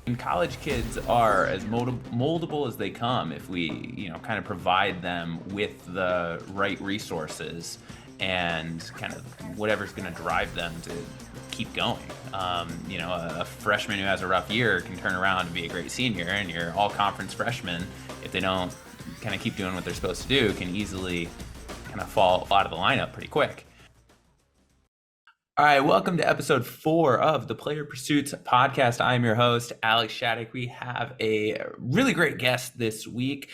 And college kids are as moldable as they come if we, kind of provide them with the right resources and kind of whatever's going to drive them to keep going. A freshman who has a rough year can turn around and be a great senior, and your all-conference freshman, if they don't kind of keep doing what they're supposed to do, can easily kind of fall out of the lineup pretty quick. All right, welcome to episode 4 of the Player Pursuits podcast. I'm your host, Alex Shattuck. We have a really great guest this week,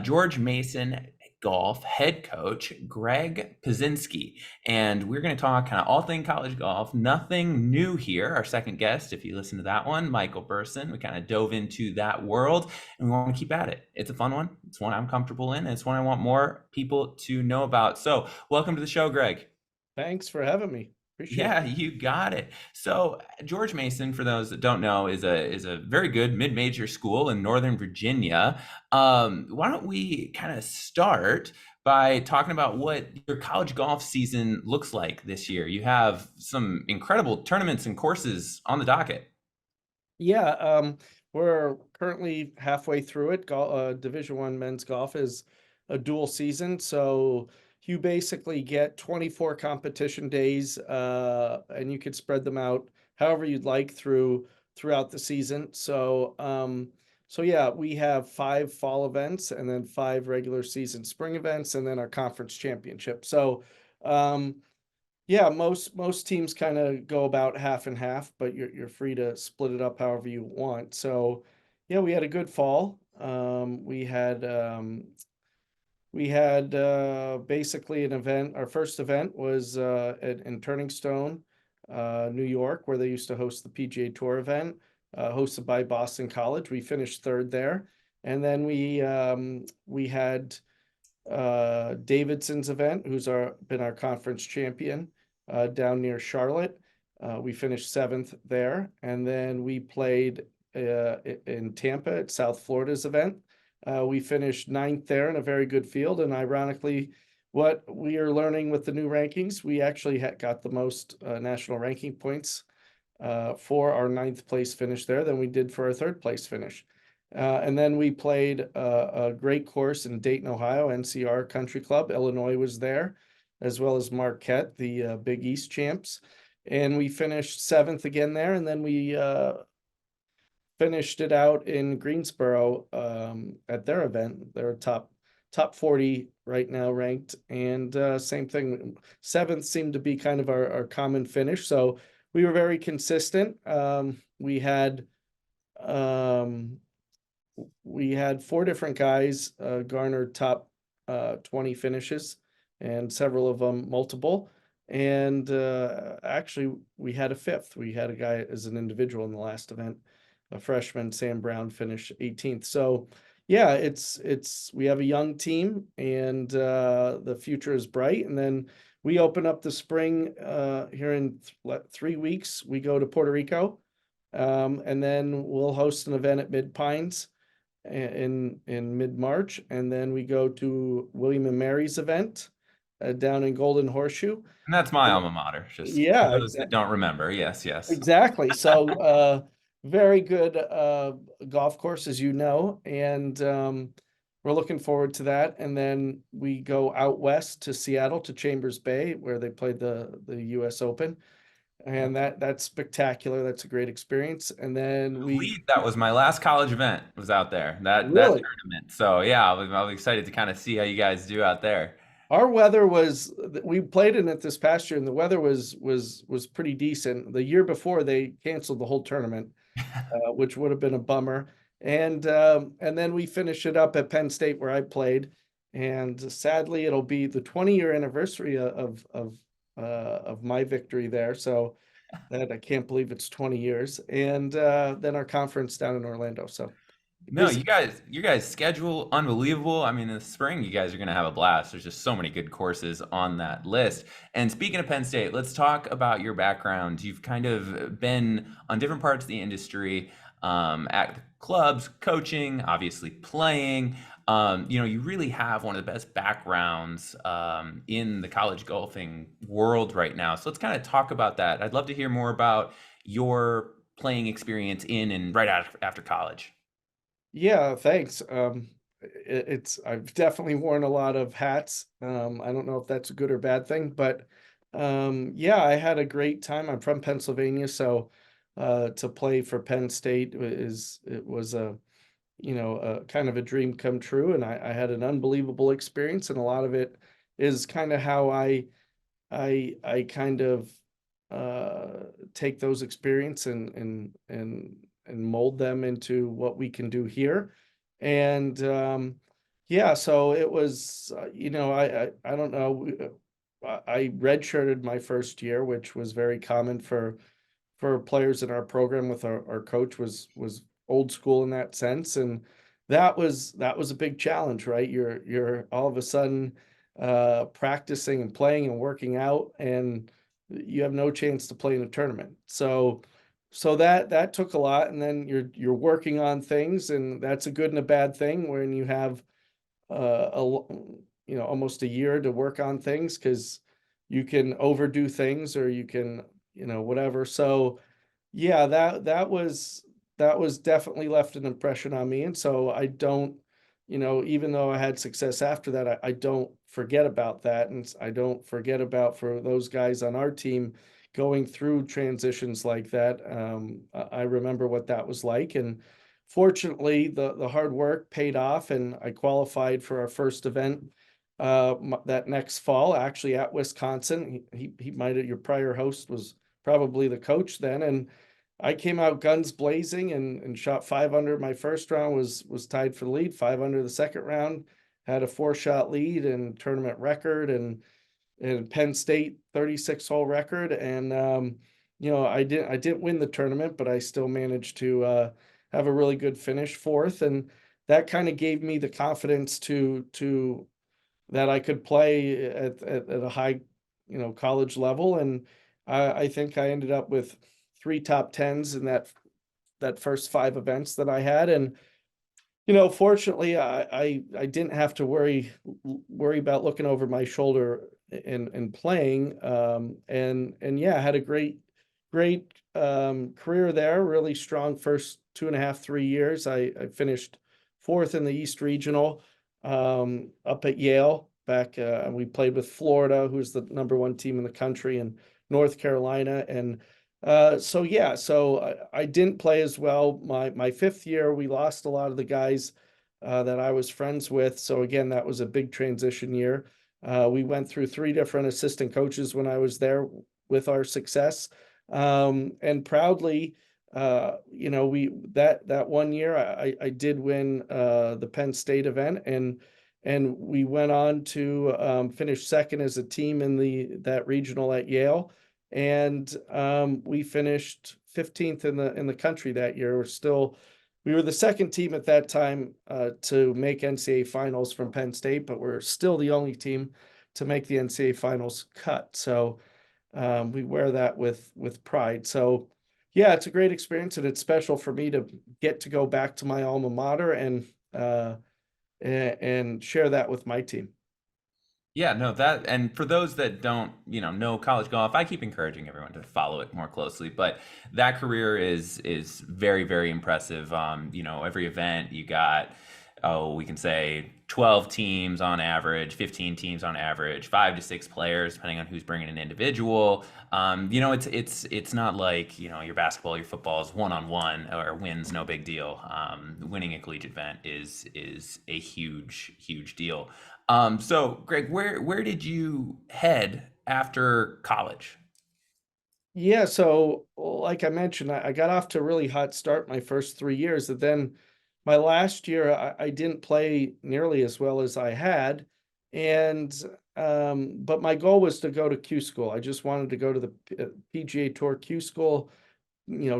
George Mason golf head coach, Greg Pieczynski. And we're going to talk kind of all things college golf, nothing new here. Our second guest, if you listen to that one, Michael Burson, we kind of dove into that world and we want to keep at it. It's a fun one. It's one I'm comfortable in. And it's one I want more people to know about. So welcome to the show, Greg. Thanks for having me. Appreciate Yeah, it. you got it. So George Mason, for those that don't know, is a very good mid-major school in Northern Virginia. Why don't we kind of start by talking about what your college golf season looks like this year? You have some incredible tournaments and courses on the docket. Yeah, we're currently halfway through it. Division I men's golf is a dual season, so you basically get 24 competition days, and you could spread them out however you'd like throughout the season. So yeah, we have 5 fall events and then 5 regular season spring events, and then our conference championship. So yeah, most teams kind of go about half and half, but you're free to split it up however you want. So yeah, we had a good fall. We had basically an event. Our first event was in Turning Stone, New York, where they used to host the PGA Tour event, hosted by Boston College. We finished 3rd there, and then we had Davidson's event, who's been our conference champion, down near Charlotte. We finished 7th there, and then we played in Tampa at South Florida's event. We finished 9th there in a very good field, and ironically, what we are learning with the new rankings, we actually got the most national ranking points for our 9th place finish there than we did for our 3rd place finish. And then we played a great course in Dayton, Ohio, NCR Country Club. Illinois was there, as well as Marquette, the Big East champs. And we finished 7th again there. And then we finished it out in Greensboro at their event. They're top 40 right now ranked. And same thing, 7th seemed to be kind of our common finish. So we were very consistent. We had 4 different guys garner top 20 finishes, and several of them multiple. And actually, we had a 5th. We had a guy as an individual in the last event, a freshman, Sam Brown, finished 18th. So yeah, we have a young team, and the future is bright. And then we open up the spring here in 3 weeks. We go to Puerto Rico, and then we'll host an event at Mid Pines in mid-March, and then we go to William and Mary's event down in Golden Horseshoe. And that's my alma mater, just for Yeah, those that don't remember. Yes, yes. exactly. So very good golf course, as you know, and we're looking forward to that. And then we go out west to Seattle, to Chambers Bay, where they played the US Open. And that's spectacular. That's a great experience. And then That was my last college event, was out there, that really, tournament. So yeah, I was excited to kind of see how you guys do out there. our weather we played in it this past year, and the weather was pretty decent. The year before, they canceled the whole tournament, which would have been a bummer. And then we finish it up at Penn State, where I played. And sadly, it'll be the 20-year anniversary of my victory there. So that I can't believe it's 20 years. And then our conference down in Orlando. So No, busy. you guys schedule unbelievable. I mean, in the spring, you guys are going to have a blast. There's just so many good courses on that list. And speaking of Penn State, let's talk about your background. You've kind of been on different parts of the industry, at clubs, coaching, obviously playing. You really have one of the best backgrounds in the college golfing world right now. So let's kind of talk about that. I'd love to hear more about your playing experience in and right after college? Yeah, thanks. It's I've definitely worn a lot of hats. I don't know if that's a good or bad thing, but yeah, I had a great time. I'm from Pennsylvania, so to play for Penn State it was a a kind of a dream come true, and I had an unbelievable experience, and a lot of it is kind of how I kind of take those experience and mold them into what we can do here. And yeah, so it was I don't know. I redshirted my first year, which was very common for players in our program. With our coach was old school in that sense, and that was a big challenge, right? You're all of a sudden practicing and playing and working out, and you have no chance to play in a tournament. So that took a lot, and then you're working on things, and that's a good and a bad thing when you have almost a year to work on things, because you can overdo things or you can whatever. So yeah, that was definitely left an impression on me. And so I don't, even though I had success after that, I don't forget about that. And I don't forget about, for those guys on our team going through transitions like that. I remember what that was like. And fortunately, the hard work paid off, and I qualified for our first event that next fall, actually at Wisconsin. He might have, your prior host was probably the coach then. And I came out guns blazing and shot 5 under. My first round was tied for the lead, 5 under the second round, had a 4-shot lead and tournament record, and Penn State 36-hole record. And I didn't win the tournament, but I still managed to have a really good finish, fourth. And that kind of gave me the confidence to that I could play at a high, college level. And I think I ended up with 3 top 10s in that first 5 events that I had. And fortunately, I didn't have to worry about looking over my shoulder and playing. And yeah, I had a great career there. Really strong first 2.5, 3 years. I finished fourth in the East Regional up at Yale. Back we played with Florida, who's the #1 team in the country, and North Carolina. And so yeah, so I didn't play as well. My fifth year, we lost a lot of the guys that I was friends with. So again, that was a big transition year. We went through 3 different assistant coaches when I was there with our success. And proudly, we that one year I did win the Penn State event, and we went on to finish second as a team in that regional at Yale. And we finished 15th in the country that year. We were the second team at that time to make NCAA finals from Penn State, but we're still the only team to make the NCAA finals cut. So we wear that with pride. So yeah, it's a great experience, and it's special for me to get to go back to my alma mater and share that with my team. Yeah, no, that, and for those that don't, know college golf, I keep encouraging everyone to follow it more closely. But that career is very, very impressive. Every event you got, we can say 12 teams on average, 15 teams on average, 5 to 6 players, depending on who's bringing an individual. It's not like, your basketball, your football is one-on-one or wins, no big deal. Winning a collegiate event is a huge, huge deal. So Greg, where did you head after college? Yeah, so like I mentioned, I got off to a really hot start my first 3 years, and then my last year I didn't play nearly as well as I had. And but my goal was to go to Q school. I just wanted to go to the PGA Tour Q school,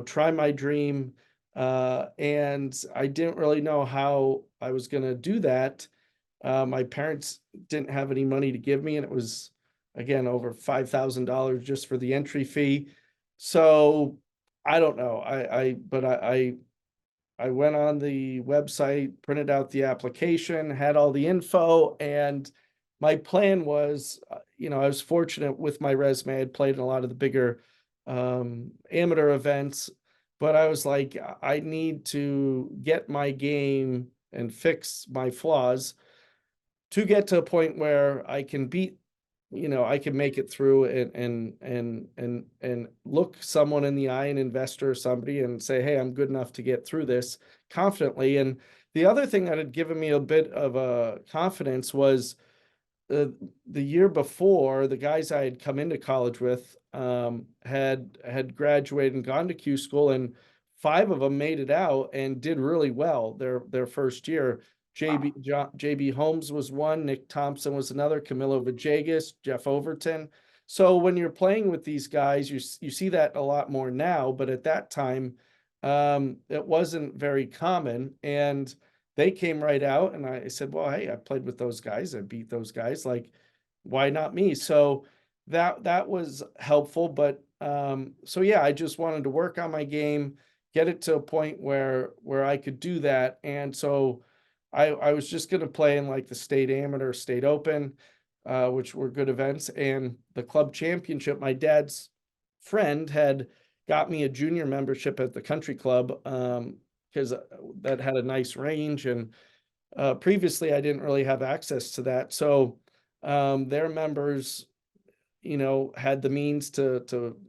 try my dream. And I didn't really know how I was going to do that. My parents didn't have any money to give me, and it was, again, over $5,000 just for the entry fee. So I don't know. I went on the website, printed out the application, had all the info, and my plan was, I was fortunate with my resume. I'd played in a lot of the bigger amateur events, but I was like, I need to get my game and fix my flaws to get to a point where I can beat, I can make it through and look someone in the eye, an investor or somebody, and say, hey, I'm good enough to get through this confidently. And the other thing that had given me a bit of a confidence was the year before, the guys I had come into college with had graduated and gone to Q school, and five of them made it out and did really well their first year. JB Holmes was one, Nick Thompson was another, Camilo Villegas, Jeff Overton. So when you're playing with these guys, you see that a lot more now, but at that time, it wasn't very common. And they came right out, and I said, well, hey, I played with those guys. I beat those guys. Like, why not me? So that was helpful. But so yeah, I just wanted to work on my game, get it to a point where I could do that. And so I was just gonna play in like the state amateur, state open, which were good events, and the club championship. My dad's friend had got me a junior membership at the country club. Because that had a nice range, and previously I didn't really have access to that. So their members, had the means to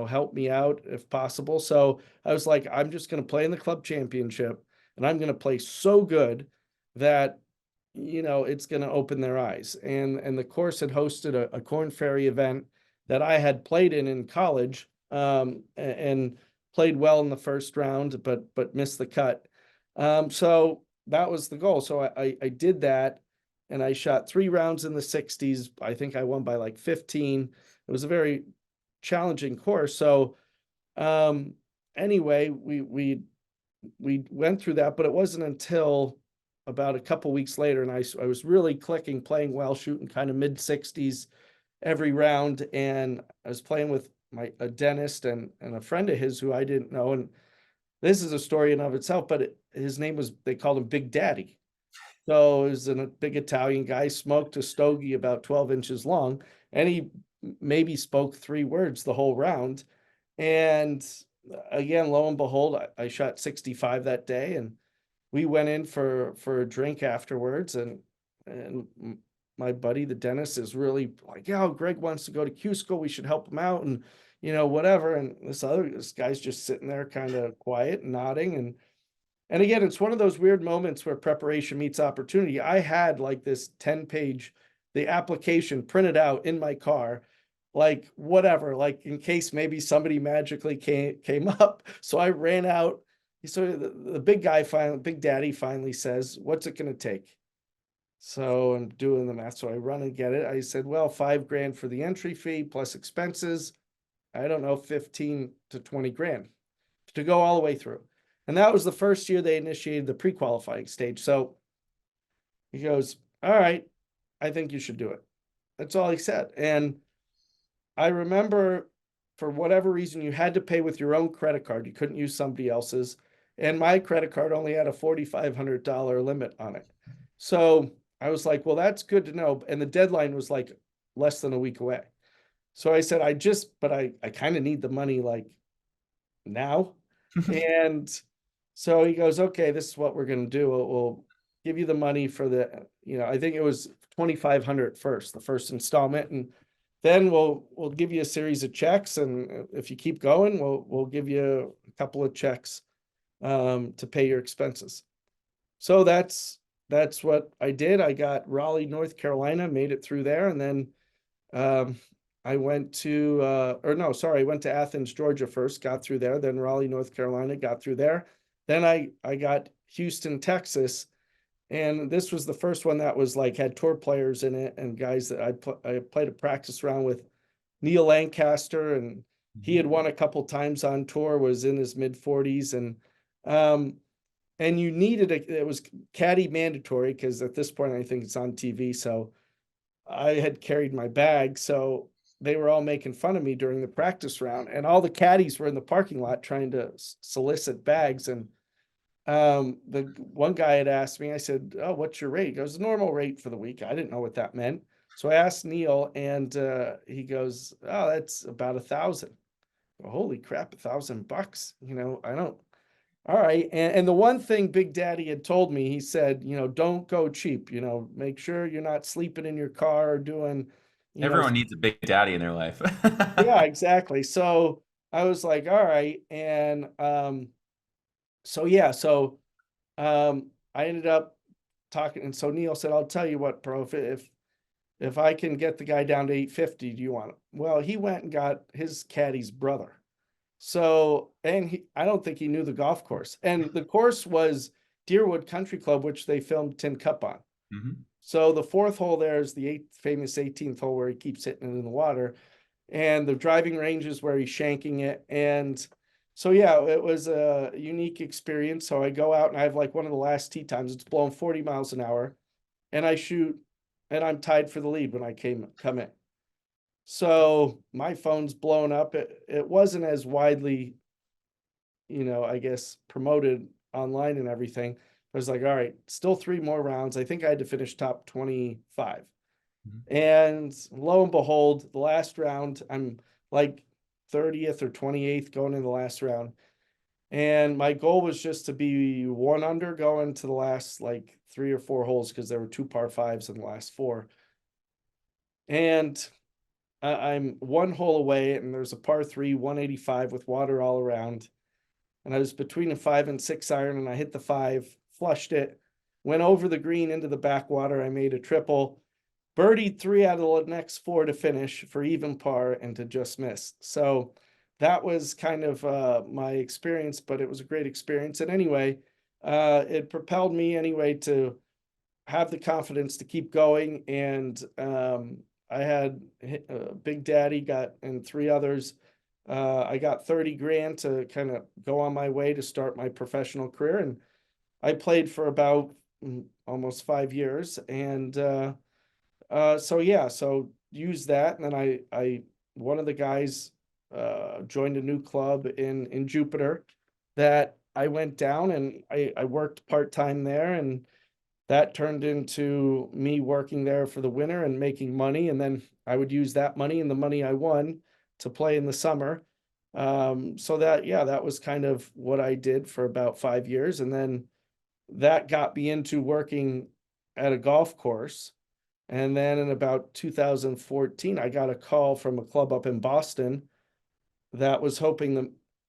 help me out if possible. So I was like, I'm just going to play in the club championship, and I'm going to play so good that it's going to open their eyes. And the course had hosted a Corn Ferry event that I had played in college, and played well in the first round, but missed the cut. So that was the goal. So I did that, and I shot 3 rounds in the 60s. I think I won by like 15. It was a very challenging course. So anyway, we went through that, but it wasn't until about a couple weeks later, and I was really clicking, playing well, shooting kind of mid 60s every round, and I was playing with a dentist and a friend of his who I didn't know. And this is a story in of itself, but his name was, they called him Big Daddy. So it was a big Italian guy, smoked a stogie about 12 inches long, and he maybe spoke 3 words the whole round. And again, lo and behold, I shot 65 that day, and we went in for a drink afterwards, and my buddy, the dentist, is really like, yeah, Greg wants to go to Q school. We should help him out, and whatever. And this guy's just sitting there kind of quiet, nodding. And again, it's one of those weird moments where preparation meets opportunity. I had like this 10-page, the application printed out in my car, like whatever, like in case maybe somebody magically came up. So I ran out. So the big guy Big Daddy finally says, what's it going to take? So I'm doing the math. So I run and get it. I said, well, $5,000 for the entry fee plus expenses. I don't know, 15 to 20 grand to go all the way through. And that was the first year they initiated the pre-qualifying stage. So he goes, all right, I think you should do it. That's all he said. And I remember, for whatever reason, you had to pay with your own credit card. You couldn't use somebody else's. And my credit card only had a $4,500 limit on it. So I was like, well, that's good to know. And the deadline was like less than a week away. So I said, but I kind of need the money like now. And so he goes, okay, this is what we're going to do. We'll give you the money for I think it was 2,500 first, the first installment. And then we'll give you a series of checks. And if you keep going, we'll give you a couple of checks to pay your expenses. So that's what I did. I got Raleigh, North Carolina, made it through there. And then I went to, I went to Athens, Georgia first, got through there, then Raleigh, North Carolina, got through there. Then I got Houston, Texas. And this was the first one that was like, had tour players in it and guys that I played a practice round with Neil Lancaster, and he had won a couple times on tour, was in his mid 40s. And you needed it was caddy mandatory, because at this point, I think it's on TV. So I had carried my bag. So they were all making fun of me during the practice round, and all the caddies were in the parking lot trying to solicit bags. And the one guy had asked me, I said, oh, what's your rate? He goes, the normal rate for the week. I didn't know what that meant. So I asked Neil, and he goes, oh, that's about 1,000. holy crap, $1,000, I don't, all right. And the one thing Big Daddy had told me, he said, don't go cheap, make sure you're not sleeping in your car or doing, you know, Everyone needs a big daddy in their life. yeah, exactly. So I was like, all right. And so yeah, so I ended up talking, and so Neil said, I'll tell you what, bro, if I can get the guy down to 850, do you want it? Well, he went and got his caddy's brother. So, and I don't think he knew the golf course. And the course was Deerwood Country Club, which they filmed Tin Cup on. Mhm. So the fourth hole there is the famous 18th hole where he keeps hitting it in the water. And the driving range is where he's shanking it. And so, yeah, it was a unique experience. So I go out and I have like one of the last tee times. It's blowing 40 miles an hour. And I shoot, and I'm tied for the lead when I come in. So my phone's blown up. It wasn't as widely, I guess, promoted online and everything. I was like, all right, still 3 more rounds. I think I had to finish top 25. Mhm. And lo and behold, the last round, I'm like 30th or 28th going in the last round. And my goal was just to be 1 under going to the last like 3 or 4 holes because there were 2 par 5s in the last 4. And I'm 1 hole away, and there's a par 3, 185 with water all around. And I was between a 5 and 6 iron, and I hit the 5, flushed it, went over the green into the backwater. I made a triple, birdied 3 out of the next 4 to finish for even par and to just miss. So that was kind of my experience, but it was a great experience. And anyway, it propelled me anyway to have the confidence to keep going. And I had Big Daddy got and 3 others. I got 30 grand to kind of go on my way to start my professional career. And I played for about almost 5 years. And so yeah, so use that. And then one of the guys joined a new club in Jupiter that I went down, and I worked part-time there, and that turned into me working there for the winter and making money. And then I would use that money and the money I won to play in the summer. So that, yeah, that was kind of what I did for about 5 years. And then that got me into working at a golf course. And then in about 2014, I got a call from a club up in Boston that was hosting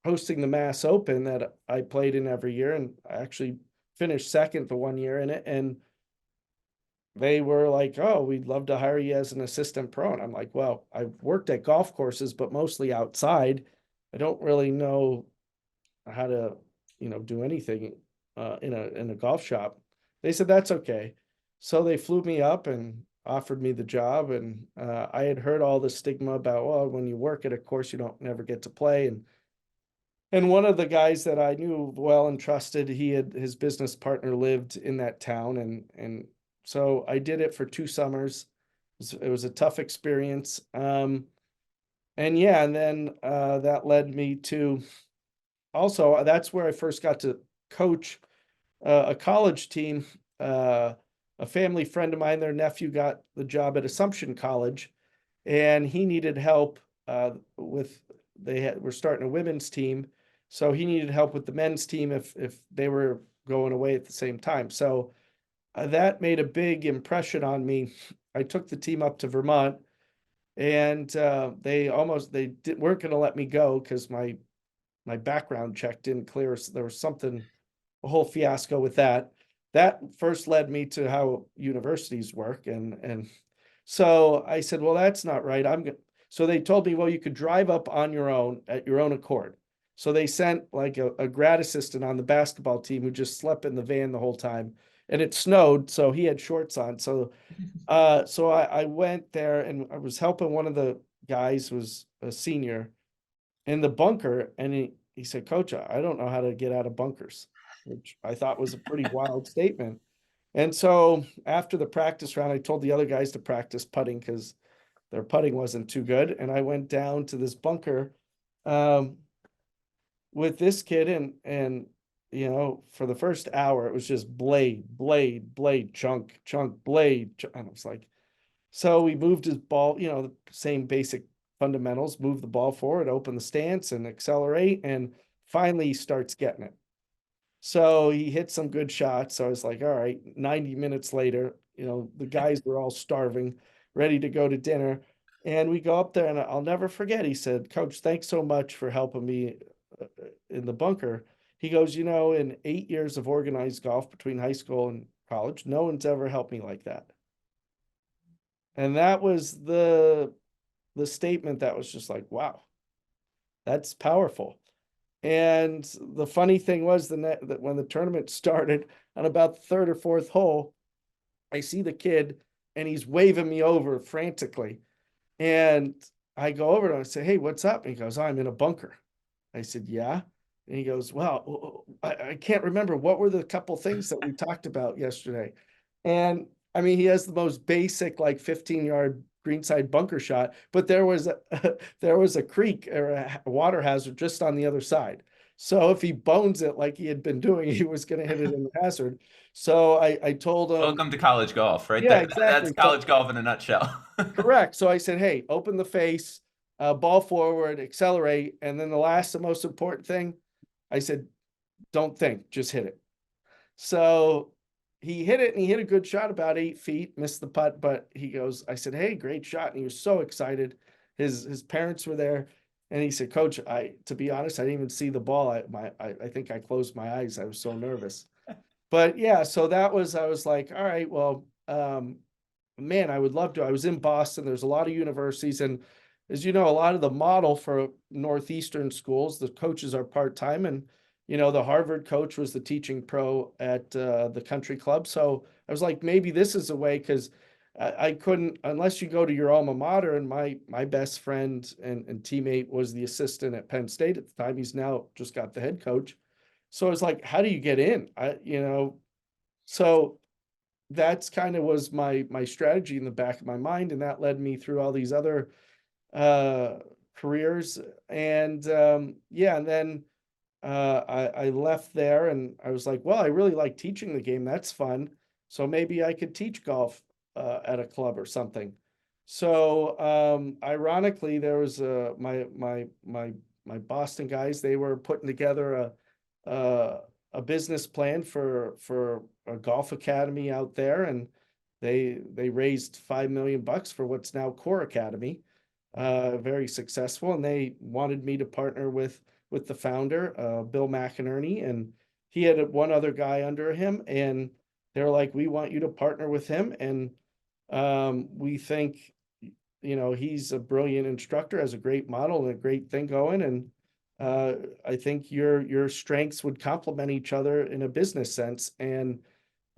the Mass Open that I played in every year. And I actually finished second the 1 year in it. And they were like, oh, we'd love to hire you as an assistant pro. And I'm like, well, I've worked at golf courses, but mostly outside. I don't really know how to, do anything in a golf shop. They said, that's okay. So they flew me up and offered me the job. And I had heard all the stigma about, well, when you work at a course, you don't never get to play. And one of the guys that I knew well and trusted, his business partner lived in that town. And so I did it for 2 summers. It was a tough experience. And yeah, and then that led me to also, that's where I first got to coach a college team. A family friend of mine, their nephew got the job at Assumption College, and he needed help with, were starting a women's team. So he needed help with the men's team if they were going away at the same time. So that made a big impression on me. I took the team up to Vermont, and weren't going to let me go because my background check didn't clear. So there was a whole fiasco with that. That first led me to how universities work, and so I said, well, that's not right. So they told me, well, you could drive up on your own at your own accord. So they sent like a grad assistant on the basketball team who just slept in the van the whole time, and it snowed, so he had shorts on. So I went there, and I was helping one of the guys who was a senior in the bunker, and he said, Coach, I don't know how to get out of bunkers, which I thought was a pretty wild statement. And so after the practice round, I told the other guys to practice putting because their putting wasn't too good. And I went down to this bunker with this kid, and for the first hour, it was just blade, blade, blade, chunk, blade. And I was like, so we moved his ball, the same basic fundamentals, move the ball forward, open the stance and accelerate. And finally he starts getting it. So he hit some good shots. So I was like, all right, 90 minutes later, the guys were all starving, ready to go to dinner. And we go up there, and I'll never forget. He said, Coach, thanks so much for helping me in the bunker. He goes, in 8 years of organized golf between high school and college, no one's ever helped me like that. And that was the statement that was just like, wow, that's powerful. And the funny thing was that when the tournament started on about the third or fourth hole, I see the kid and he's waving me over frantically. And I go over to him and say, hey, what's up? And he goes, I'm in a bunker. I said, yeah. And he goes, well, I can't remember. What were the couple things that we talked about yesterday? And I mean, he has the most basic, like 15-yard greenside bunker shot, but there was a creek or a water hazard just on the other side. So if he bones it like he had been doing, he was going to hit it in the hazard. So I told him, Welcome to college golf, right yeah, there. That's exactly. So college golf in a nutshell. correct. So I said, hey, open the face, ball forward, accelerate. And then the most important thing, I said, don't think, just hit it. So he hit it, and he hit a good shot about 8 feet, missed the putt, but I said, hey, great shot. And he was so excited. His parents were there. And he said, Coach, to be honest, I didn't even see the ball. I think I closed my eyes. I was so nervous. But yeah, so I was like, all right, well, man, I would love to. I was in Boston. There's a lot of universities. And as you know, a lot of the model for Northeastern schools, the coaches are part-time. And, the Harvard coach was the teaching pro at the country club. So I was like, maybe this is a way, because I couldn't, unless you go to your alma mater. And my best friend and teammate was the assistant at Penn State at the time. He's now just got the head coach. So I was like, how do you get in? So that's kind of was my strategy in the back of my mind, and that led me through all these other careers. And yeah, and then I left there, and I was like, well, I really like teaching the game. That's fun. So maybe I could teach golf at a club or something. So ironically, there was my Boston guys. They were putting together a business plan for a golf academy out there, and they raised $5 million for what's now Core Academy, very successful. And they wanted me to partner with the founder, Bill McInerney, and he had one other guy under him, and they're like, we want you to partner with him, and we think he's a brilliant instructor, has a great model and a great thing going, and I think your strengths would complement each other in a business sense. And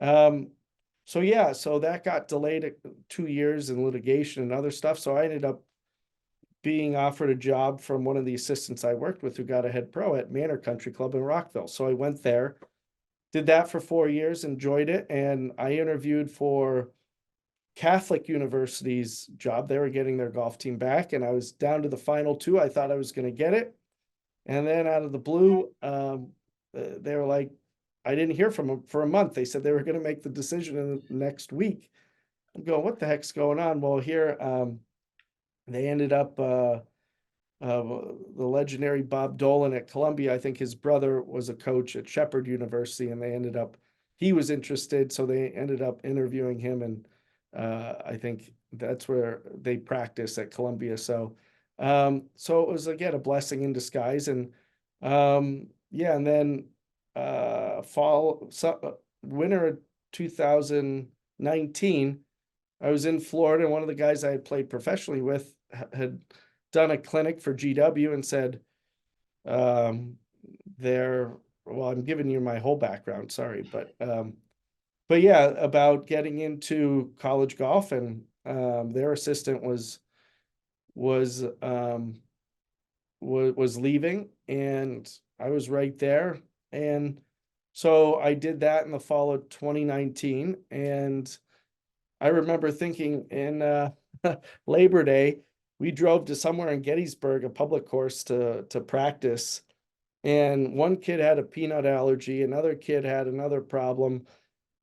so yeah, so that got delayed 2 years in litigation and other stuff. So I ended up being offered a job from one of the assistants I worked with, who got a head pro at Manor Country Club in Rockville. So I went there, did that for 4 years, enjoyed it, and I interviewed for Catholic University's job. They were getting their golf team back, and I was down to the final 2. I thought I was going to get it. And then out of the blue, they were like, I didn't hear from them for a month. They said they were going to make the decision in the next week. I'm going, what the heck's going on? Well, here, they ended up, the legendary Bob Dolan at Columbia. I think his brother was a coach at Shepherd University, and he was interested. So they ended up interviewing him. And I think that's where they practice at Columbia. So it was, again, a blessing in disguise. And yeah, and then winter of 2019, I was in Florida, and one of the guys I had played professionally with had done a clinic for GW and said, well, I'm giving you my whole background, sorry, but yeah, about getting into college golf, and their assistant was leaving, and I was right there. And so I did that in the fall of 2019. And I remember thinking in Labor Day, we drove to somewhere in Gettysburg, a public course, to practice. And one kid had a peanut allergy, another kid had another problem.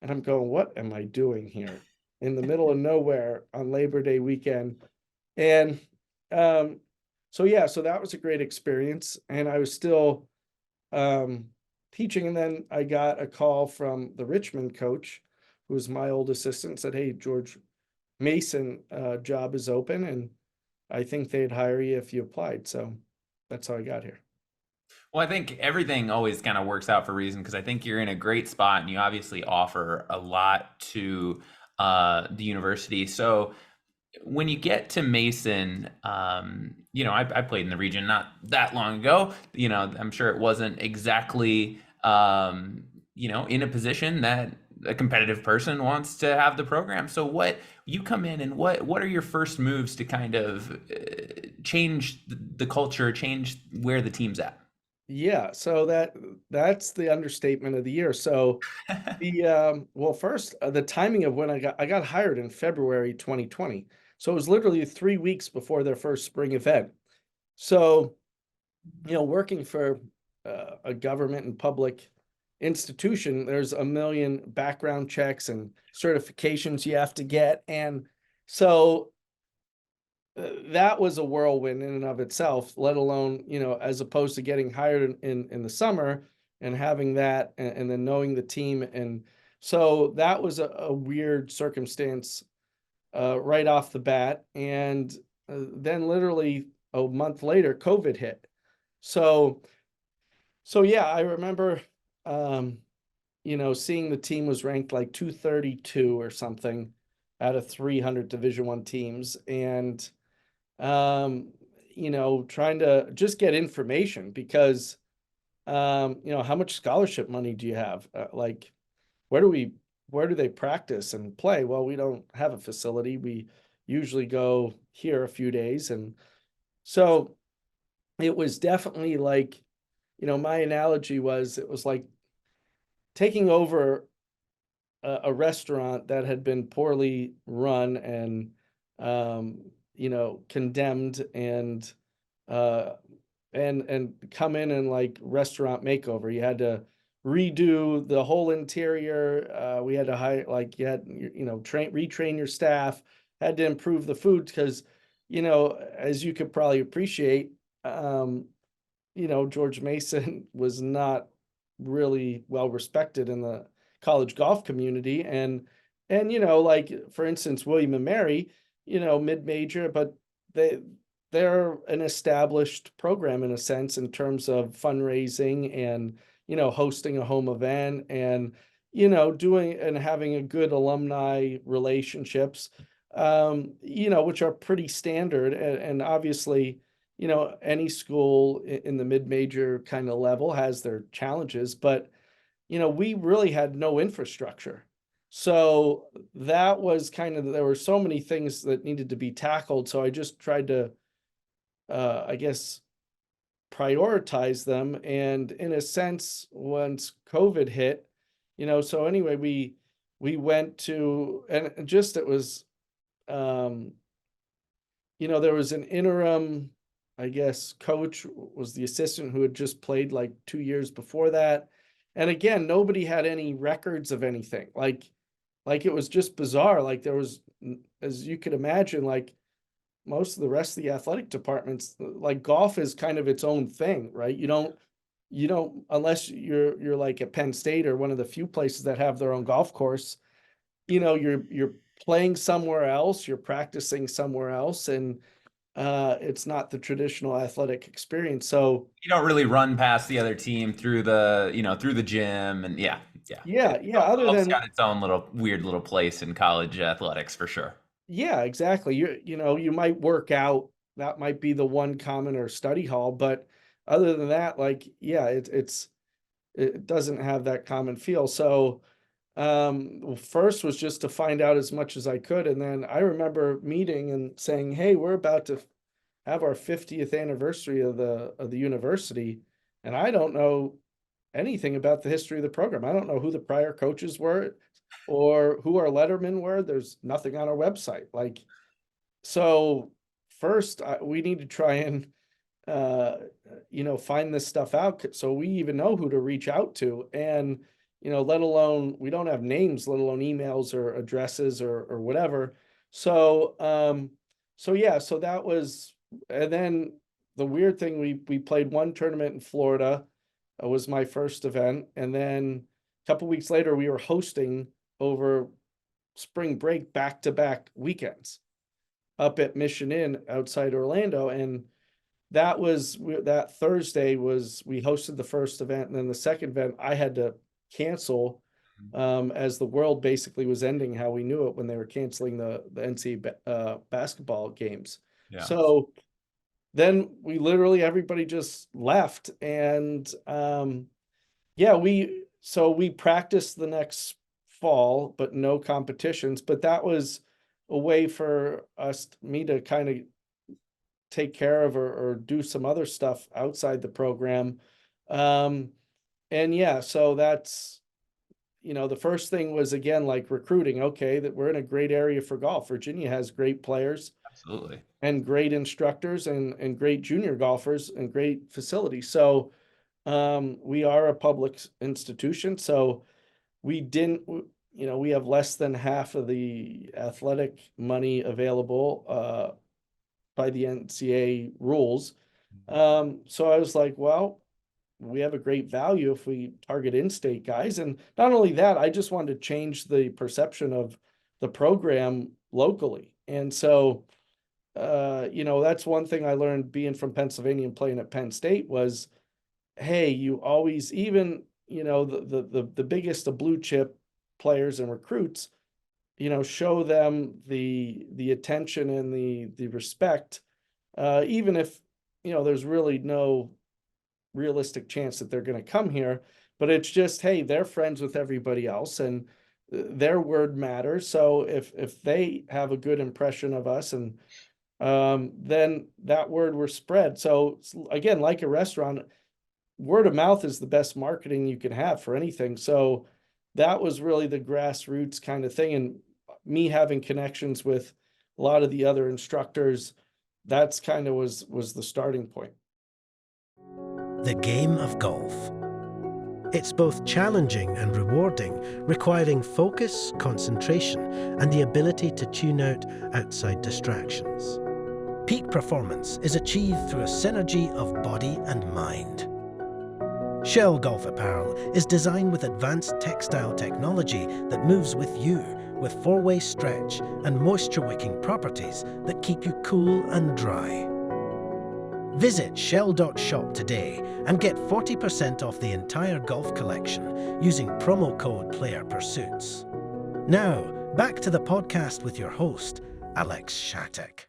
And I'm going, what am I doing here in the middle of nowhere on Labor Day weekend? And so yeah, so that was a great experience, and I was still teaching. And then I got a call from the Richmond coach, who was my old assistant, said, "Hey, George Mason job is open, and I think they'd hire you if you applied." So that's how I got here. Well, I think everything always kind of works out for a reason because I think you're in a great spot and you obviously offer a lot to the university. So when you get to Mason, I played in the region not that long ago. I'm sure it wasn't exactly, in a position that a competitive person wants to have the program. So what you come in and what are your first moves to kind of change the culture, change where the team's at? Yeah, so that's the understatement of the year. So the well, first, the timing of when I got hired in February 2020. So it was literally 3 weeks before their first spring event. So, working for a government and public institution, there's a million background checks and certifications you have to get. And so that was a whirlwind in and of itself, let alone, as opposed to getting hired in the summer and having that and then knowing the team. And so that was a weird circumstance right off the bat. And then literally a month later, COVID hit. So, so yeah, I remember, um, seeing the team was ranked like 232 or something out of 300 Division I teams. And um, trying to just get information because, how much scholarship money do you have? Like, where do we, where do they practice and play? Well, we don't have a facility. We usually go here a few days. And so it was definitely like, my analogy was it was like taking over a restaurant that had been poorly run and condemned uh and come in and like restaurant makeover. You had to redo the whole interior. We had to hire, like, you had, retrain your staff, had to improve the food because, as you could probably appreciate, um George Mason was not really well respected in the college golf community. And like, for instance, William and Mary, mid-major, but they they're an established program in a sense in terms of fundraising and, hosting a home event and, doing and having a good alumni relationships, which are pretty standard. And obviously, any school in the mid-major kind of level has their challenges, but, we really had no infrastructure. So that was kind of, there were so many things that needed to be tackled. So I just tried to, I guess, prioritize them. And in a sense, once COVID hit, so anyway, we went to, and just, it was, um, there was an interim, I guess, coach was the assistant who had just played like 2 years before that. And again, nobody had any records of anything. Like it was just bizarre. Like there was, as you could imagine, like most of the rest of the athletic departments, like golf is kind of its own thing, right? You don't unless you're like at Penn State or one of the few places that have their own golf course, you're playing somewhere else, you're practicing somewhere else, and it's not the traditional athletic experience. So You don't really run past the other team through the gym, and yeah, yeah. yeah, yeah. Other Golf's than got its own little weird little place in college athletics for sure. yeah, exactly. You might work out. That might be the one common or study hall, but other than that, like, yeah, it doesn't have that common feel. So well, first was just to find out as much as I could, and then I remember meeting and saying, "Hey, we're about to have our 50th anniversary of the university, and I don't know anything about the history of the program. I don't know who the prior coaches were or who our lettermen were. There's nothing on our website." Like, so first, we need to try and uh, find this stuff out so we even know who to reach out to. And, let alone, we don't have names, let alone emails or addresses or whatever. So, so yeah, so that was, and then the weird thing, we played one tournament in Florida. It was my first event, and then a couple weeks later, we were hosting over spring break back-to-back weekends up at Mission Inn outside Orlando, and that Thursday was we hosted the first event, and then the second event I had to cancel as the world basically was ending how we knew it when they were canceling the NCAA basketball games. Yeah. So then we literally everybody just left, and yeah, we practiced the next fall, but no competitions. But that was a way for me to kind of take care of or do some other stuff outside the program. And yeah, so that's, the first thing was, again, like recruiting. Okay, that we're in a great area for golf. Virginia has great players Absolutely. and great instructors and great junior golfers and great facilities. So we are a public institution. So we didn't, we have less than half of the athletic money available by the NCAA rules. So I was like, well, we have a great value if we target in-state guys. And not only that, I just wanted to change the perception of the program locally. And so, that's one thing I learned being from Pennsylvania and playing at Penn State was, hey, you always, even, the biggest of blue chip players and recruits, show them the attention and the respect, even if, there's really no realistic chance that they're going to come here. But it's just, hey, they're friends with everybody else, and their word matters. So if they have a good impression of us, and then that word will spread. So again, like a restaurant, word of mouth is the best marketing you can have for anything. So that was really the grassroots kind of thing. And me having connections with a lot of the other instructors, that's kind of was the starting point. The game of golf. It's both challenging and rewarding, requiring focus, concentration, and the ability to tune out outside distractions. Peak performance is achieved through a synergy of body and mind. Shell Golf Apparel is designed with advanced textile technology that moves with you, with four-way stretch and moisture-wicking properties that keep you cool and dry. Visit shell.shop today and get 40% off the entire golf collection using promo code PlayerPursuits. Now, back to the podcast with your host, Alex Shattuck.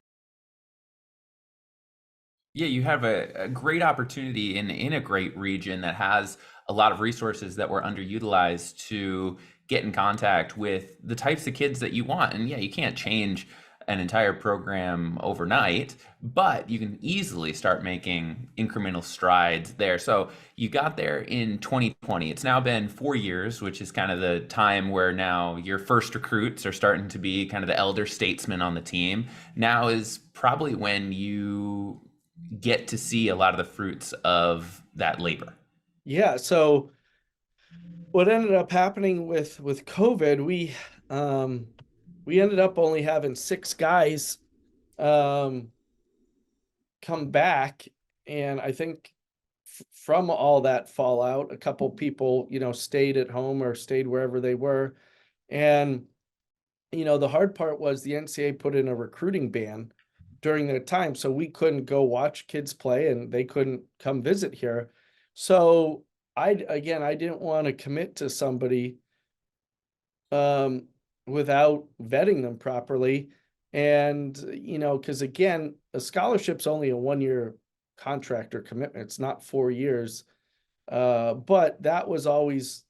Yeah, you have a great opportunity in a great region that has a lot of resources that were underutilized to get in contact with the types of kids that you want. And yeah, you can't change an entire program overnight, but you can easily start making incremental strides there. So you got there in 2020. It's now been 4 years, which is kind of the time where now your first recruits are starting to be kind of the elder statesmen on the team. Now is probably when you get to see a lot of the fruits of that labor. Yeah. So what ended up happening with COVID, we ended up only having 6 guys come back, and I think from all that fallout, a couple people, stayed at home or stayed wherever they were. And the hard part was the NCAA put in a recruiting ban during that time, so we couldn't go watch kids play, and they couldn't come visit here. So I didn't want to commit to somebody without vetting them properly. And, because again, a scholarship's only a 1-year contract or commitment. It's not 4 years. But that was always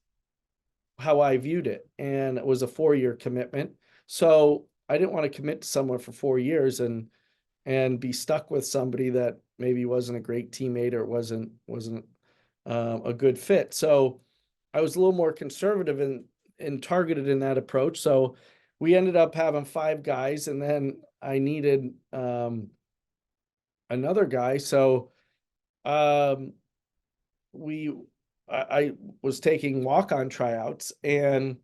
how I viewed it. And it was a 4-year commitment. So I didn't want to commit to someone for 4 years and be stuck with somebody that maybe wasn't a great teammate or wasn't a good fit. So I was a little more conservative and targeted in that approach. So we ended up having 5 guys, and then I needed another guy. So I was taking walk-on tryouts, and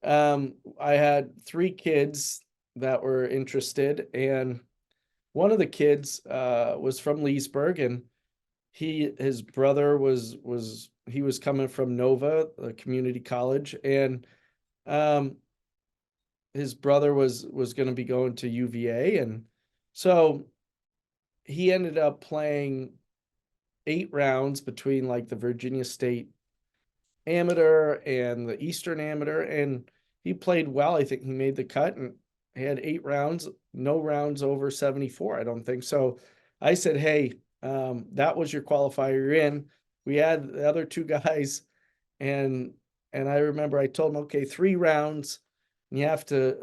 I had 3 kids that were interested, and one of the kids was from Leesburg, and his brother was coming from Nova, a community college, and um, his brother was going to be going to UVA, and so he ended up playing 8 rounds between like the Virginia State Amateur and the Eastern Amateur, and he played well. I think he made the cut, and he had 8 rounds, no rounds over 74, I don't think. So I said, hey, that was your qualifier, you're in. We had the other 2 guys, and I remember I told him, okay, 3 rounds, and you have to,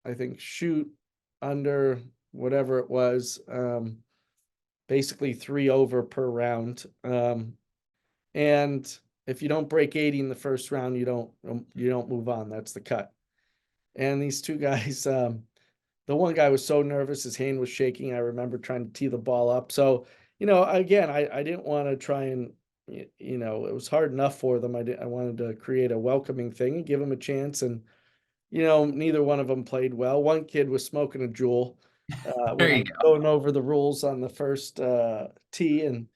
I think shoot under whatever it was, basically 3 over per round. And if you don't break 80 in the first round, you don't move on. That's the cut. And these 2 guys, the one guy was so nervous, his hand was shaking. I remember trying to tee the ball up. So, again, I didn't want to try and, it was hard enough for them. I wanted to create a welcoming thing and give them a chance. And, neither one of them played well. One kid was smoking a Juul when I was going over the rules on the first tee. And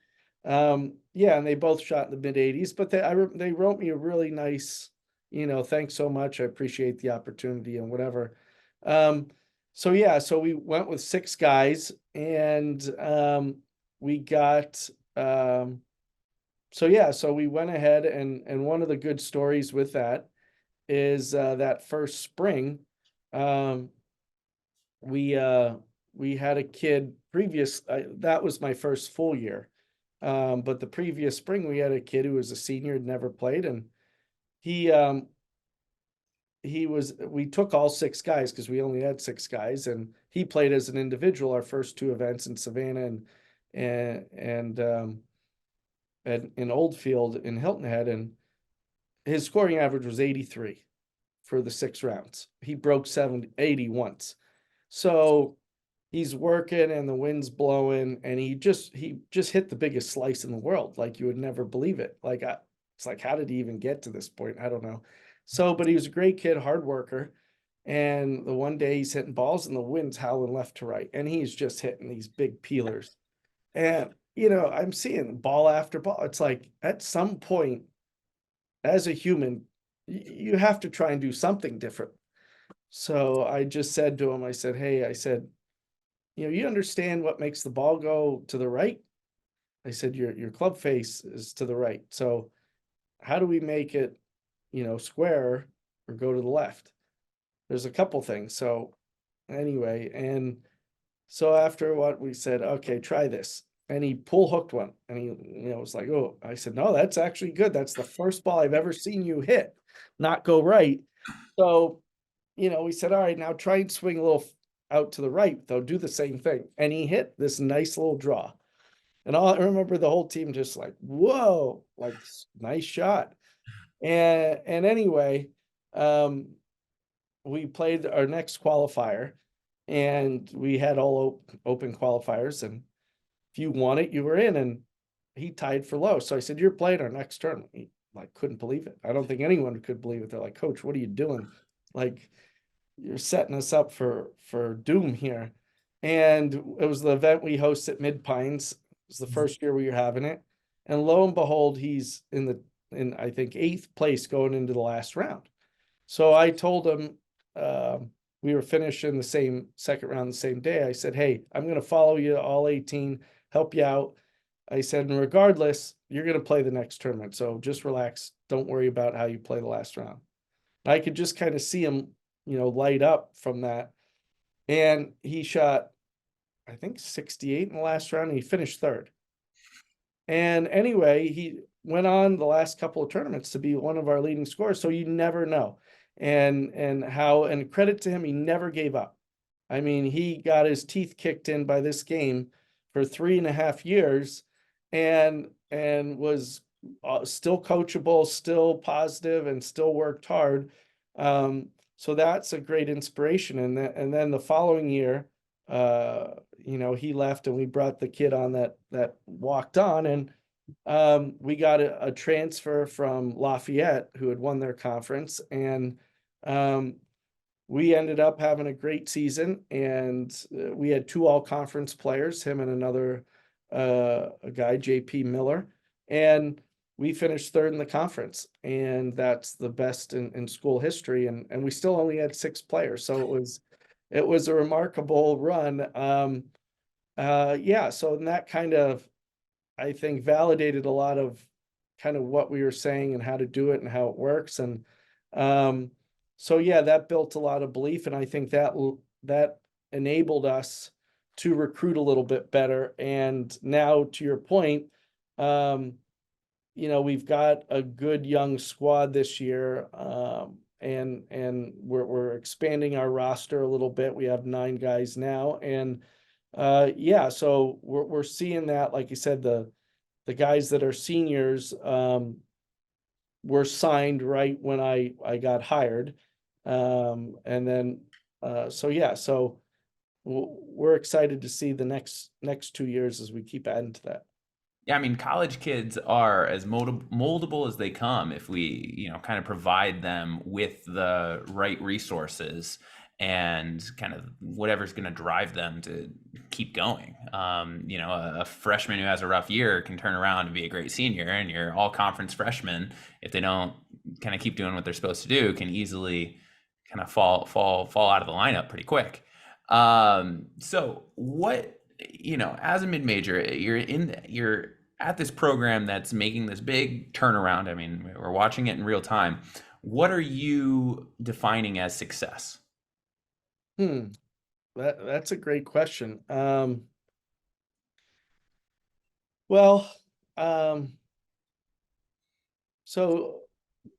yeah, and they both shot in the mid 80s, but they wrote me a really nice, thanks so much. I appreciate the opportunity and whatever. So yeah, so we went with 6 guys, and we got so we went ahead, and one of the good stories with that is that first spring, we had a kid that was my first full year. But the previous spring we had a kid who was a senior, had never played, and we took all 6 guys because we only had 6 guys, and he played as an individual our first 2 events in Savannah and in Oldfield in Hilton Head, and his scoring average was 83 for the 6 rounds. He broke 80 once. So he's working and the wind's blowing, and he just hit the biggest slice in the world. Like, you would never believe it. Like, it's like, how did he even get to this point? I don't know. So, but he was a great kid, hard worker. And the one day he's hitting balls and the wind's howling left to right, and he's just hitting these big peelers. And, I'm seeing ball after ball. It's like, at some point, as a human, you have to try and do something different. So I just said to him, I said, hey, you understand what makes the ball go to the right? I said, your club face is to the right. So how do we make it, square or go to the left? There's a couple things. So anyway, and so after what we said, okay, try this. And he pull hooked one, and he, was like, oh, I said, no, that's actually good. That's the first ball I've ever seen you hit, not go right. So, we said, all right, now try and swing a little out to the right, though, do the same thing. And he hit this nice little draw. And I remember the whole team just like, whoa, like, nice shot. And anyway, we played our next qualifier, and we had all open qualifiers, and if you won it, you were in, and he tied for low. So I said, you're playing our next tournament. He couldn't believe it. I don't think anyone could believe it. They're like, coach, what are you doing? Like, you're setting us up for doom here. And it was the event we host at Mid Pines. It was the first year we were having it. And lo and behold, he's in I think 8th place going into the last round. So I told him, we were finishing the same second round the same day. I said, hey, I'm going to follow you all 18, help you out. I said, and regardless, you're going to play the next tournament. So just relax. Don't worry about how you play the last round. And I could just kind of see him, light up from that. And he shot, I think, 68 in the last round, and he finished 3rd. And anyway, he went on the last couple of tournaments to be one of our leading scorers. So you never know. And credit to him, he never gave up. I mean, he got his teeth kicked in by this game for 3.5 years, and was still coachable, still positive, and still worked hard. So that's a great inspiration. And then the following year, he left, and we brought the kid on that walked on, and we got a transfer from Lafayette, who had won their conference, and we ended up having a great season, and we had 2 all-conference players, him and another a guy, JP Miller, and we finished 3rd in the conference, and that's the best in school history, and we still only had 6 players, so it was a remarkable run. Yeah, so and that kind of, I think, validated a lot of kind of what we were saying and how to do it and how it works. And so, yeah, that built a lot of belief. And I think that enabled us to recruit a little bit better. And now, to your point, we've got a good young squad this year. And we're expanding our roster a little bit. We have 9 guys now. And yeah, so we're seeing that, like you said, the guys that are seniors were signed right when I got hired. And then so yeah, so we're excited to see the next 2 years as we keep adding to that. Yeah, I mean, college kids are as moldable as they come if we, kind of provide them with the right resources and kind of whatever's going to drive them to keep going. A freshman who has a rough year can turn around and be a great senior, and your all-conference freshman, if they don't kind of keep doing what they're supposed to do, can easily kind of fall out of the lineup pretty quick. So what, as a mid-major, you're at this program that's making this big turnaround. I mean, we're watching it in real time. What are you defining as success? That's a great question. Well, so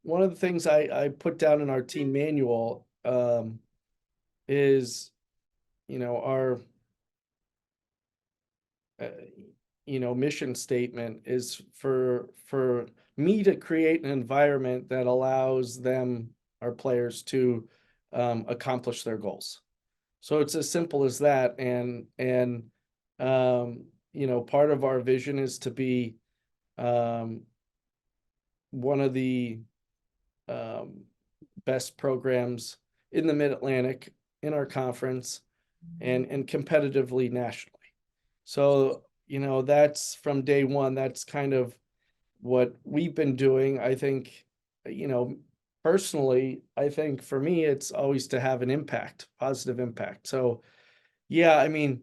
one of the things I put down in our team manual is, our mission statement is for me to create an environment that allows them, our players, to accomplish their goals. So it's as simple as that. And part of our vision is to be one of the best programs in the Mid-Atlantic, in our conference, and competitively nationally. So, that's from day one. That's kind of what we've been doing. I think, personally, I think for me, it's always to have an impact, positive impact. So, yeah, I mean,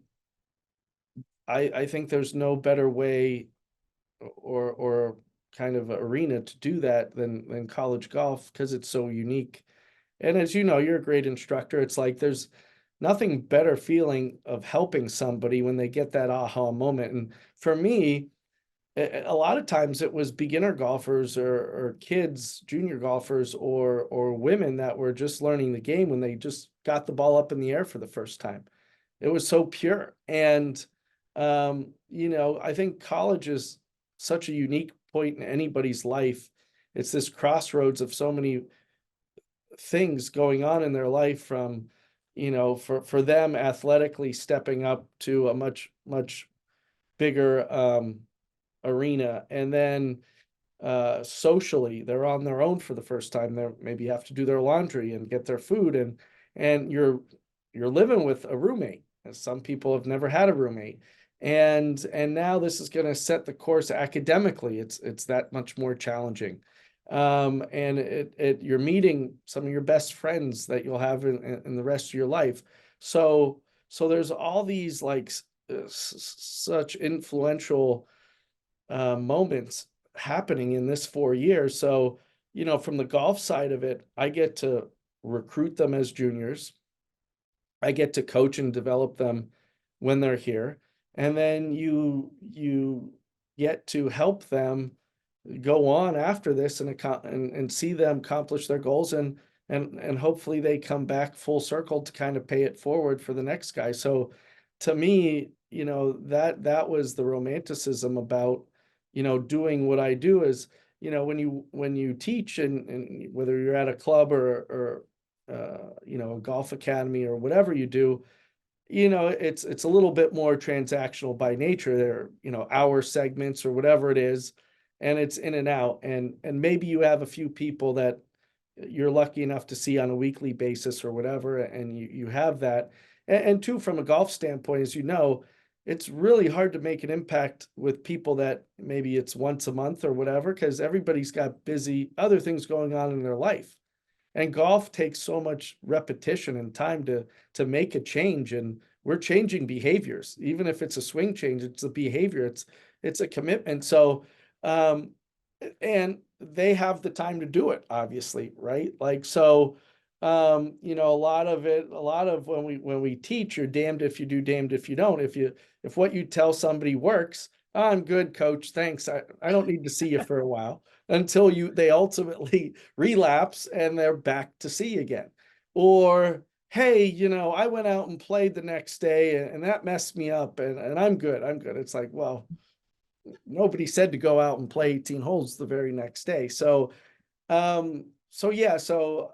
I think there's no better way or kind of arena to do that than college golf, because it's so unique. And as you know, you're a great instructor. It's like there's nothing better feeling of helping somebody when they get that aha moment. And for me, a lot of times it was beginner golfers or kids, junior golfers, or women that were just learning the game when they just got the ball up in the air for the first time. It was so pure. And, I think college is such a unique point in anybody's life. It's this crossroads of so many things going on in their life, from, for them athletically stepping up to a much, much bigger arena. And then socially, they're on their own for the first time. They maybe have to do their laundry and get their food, and you're living with a roommate. And some people have never had a roommate. And now this is going to set the course academically. It's that much more challenging. And you're meeting some of your best friends that you'll have in the rest of your life. So there's all these like such influential moments happening in this 4 years. So, from the golf side of it, I get to recruit them as juniors. I get to coach and develop them when they're here. And then you get to help them go on after this and see them accomplish their goals, and hopefully they come back full circle to kind of pay it forward for the next guy. So to me, that was the romanticism about, doing what I do is, when you teach, and whether you're at a club or a golf academy or whatever you do, it's a little bit more transactional by nature. There, hour segments or whatever it is, and it's in and out. And maybe you have a few people that, you're lucky enough to see on a weekly basis or whatever, and you have that. And two, from a golf standpoint, as you know, it's really hard to make an impact with people that maybe it's once a month or whatever, because everybody's got busy other things going on in their life. And golf takes so much repetition and time to make a change. And we're changing behaviors. Even if it's a swing change, it's a behavior, it's a commitment. So and they have the time to do it, obviously, right? Like, so you know, a lot of when we teach, you're damned if you do, damned if you don't. If what you tell somebody works, "Oh, I'm good, coach, thanks, I don't need to see you for a while," until they ultimately relapse and they're back to see again. Or, "Hey, you know, I went out and played the next day and that messed me up, and I'm good, I'm good." It's like, well, nobody said to go out and play 18 holes the very next day. So so yeah, so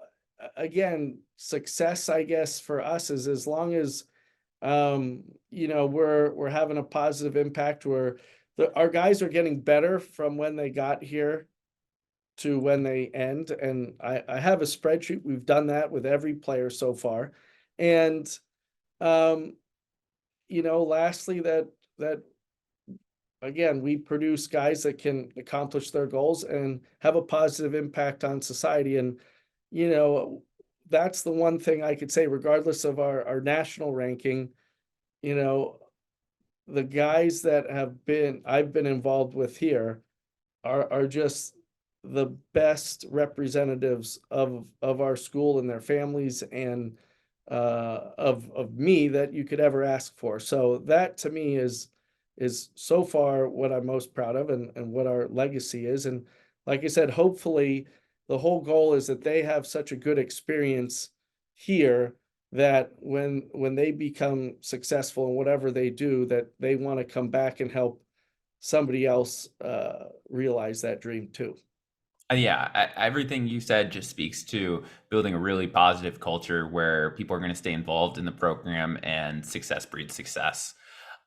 again, success, I guess, for us is as long as you know, we're having a positive impact where our guys are getting better from when they got here to when they end. And I have a spreadsheet. We've done that with every player so far. And um, you know, lastly, that again, we produce guys that can accomplish their goals and have a positive impact on society. And, you know, that's the one thing I could say, regardless of our national ranking, you know, the guys that I've been involved with here are just the best representatives of our school and their families, and of me that you could ever ask for. So that to me is so far what I'm most proud of, and what our legacy is. And like I said, hopefully the whole goal is that they have such a good experience here that when they become successful in whatever they do, that they want to come back and help somebody else realize that dream too. Yeah, everything you said just speaks to building a really positive culture where people are going to stay involved in the program and success breeds success.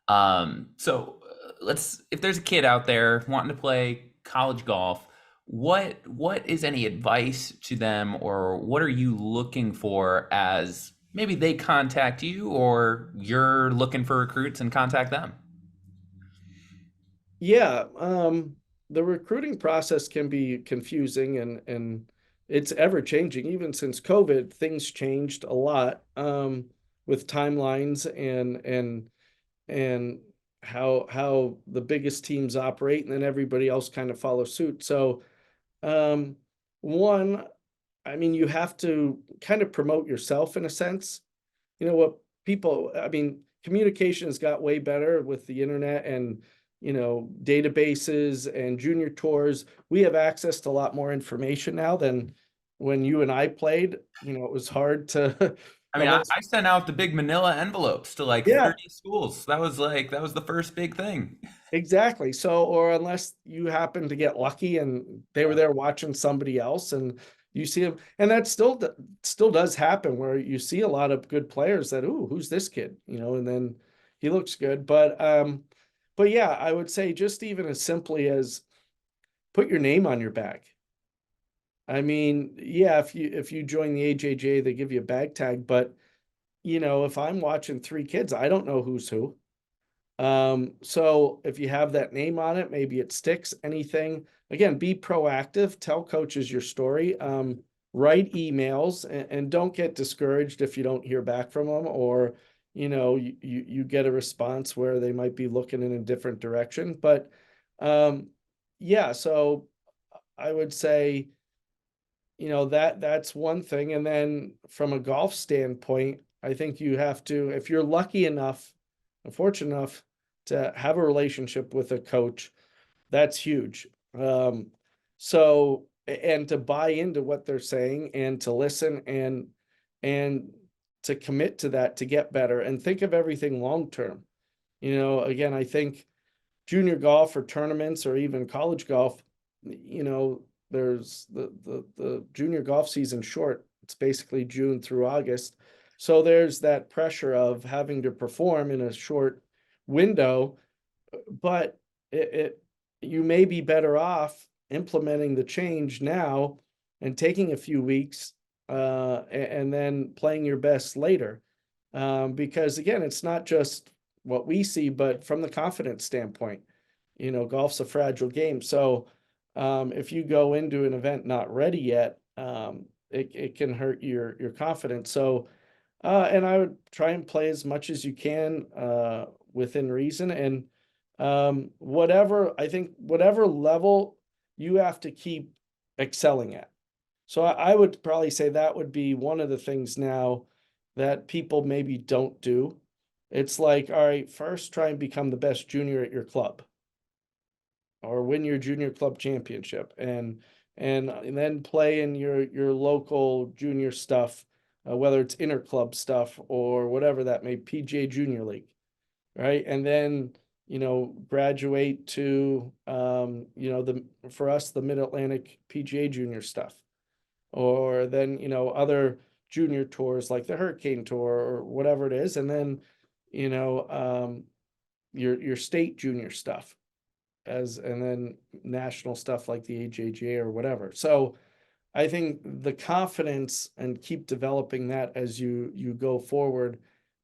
So if there's a kid out there wanting to play college golf, what is any advice to them, or what are you looking for as maybe they contact you or you're looking for recruits and contact them? Yeah, the recruiting process can be confusing, and it's ever changing. Even since COVID, things changed a lot with timelines and how the biggest teams operate, and then everybody else kind of follows suit. So um, one, I mean, you have to kind of promote yourself in a sense. You know what people, I mean, communication has got way better with the internet and, you know, databases and junior tours. We have access to a lot more information now than when you and I played. You know, it was hard to I mean, almost, I sent out the big manila envelopes to like yeah, 30 schools. That was the first big thing. exactly. So, or unless you happen to get lucky and they were there watching somebody else and you see them, and that still does happen where you see a lot of good players that, ooh, who's this kid? You know, and then he looks good. But yeah, I would say just even as simply as put your name on your bag. I mean, yeah, if you join the AJJ, they give you a bag tag, but you know, if I'm watching three kids, I don't know who's who. So if you have that name on it, maybe it sticks, anything. Again, be proactive, tell coaches your story, write emails, and don't get discouraged if you don't hear back from them, or, you know, you get a response where they might be looking in a different direction. But, yeah, so I would say, you know, that's one thing. And then from a golf standpoint, I think you have to, if you're lucky enough, fortunate enough to have a relationship with a coach, that's huge. So, and to buy into what they're saying and to listen and to commit to that, to get better and think of everything long term. You know, again, I think junior golf or tournaments or even college golf, you know, there's the junior golf season short. It's basically June through August. So there's that pressure of having to perform in a short window, but it you may be better off implementing the change now and taking a few weeks, and then playing your best later. Because again, it's not just what we see, but from the confidence standpoint, golf's a fragile game. So if you go into an event not ready yet, it can hurt your confidence. So and I would try and play as much as you can within reason, and whatever level you have to keep excelling at. So I would probably say that would be one of the things now that people maybe don't do. It's like, all right, first try and become the best junior at your club or win your junior club championship, and then play in your local junior stuff, whether it's interclub stuff or whatever that may, PGA Junior League, right? And then graduate to for us, the Mid-Atlantic PGA Junior stuff, or then other junior tours like the Hurricane Tour or whatever it is, and then your state junior stuff, and then national stuff like the AJGA or whatever. So I think the confidence, and keep developing that as you go forward.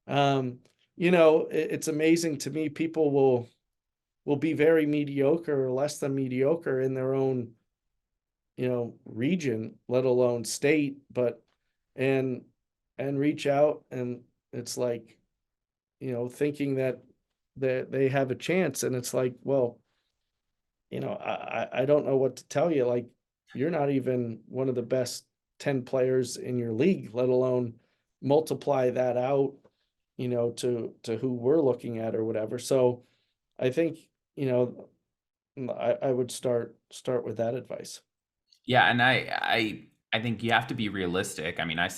It's amazing to me, people will be very mediocre or less than mediocre in their own region, let alone state, and reach out, and it's like thinking that they have a chance, and it's like, well, I don't know what to tell you. Like, you're not even one of the best 10 players in your league, let alone multiply that out, to who we're looking at or whatever. So I think, I would start with that advice. Yeah, and I think you have to be realistic. I mean, I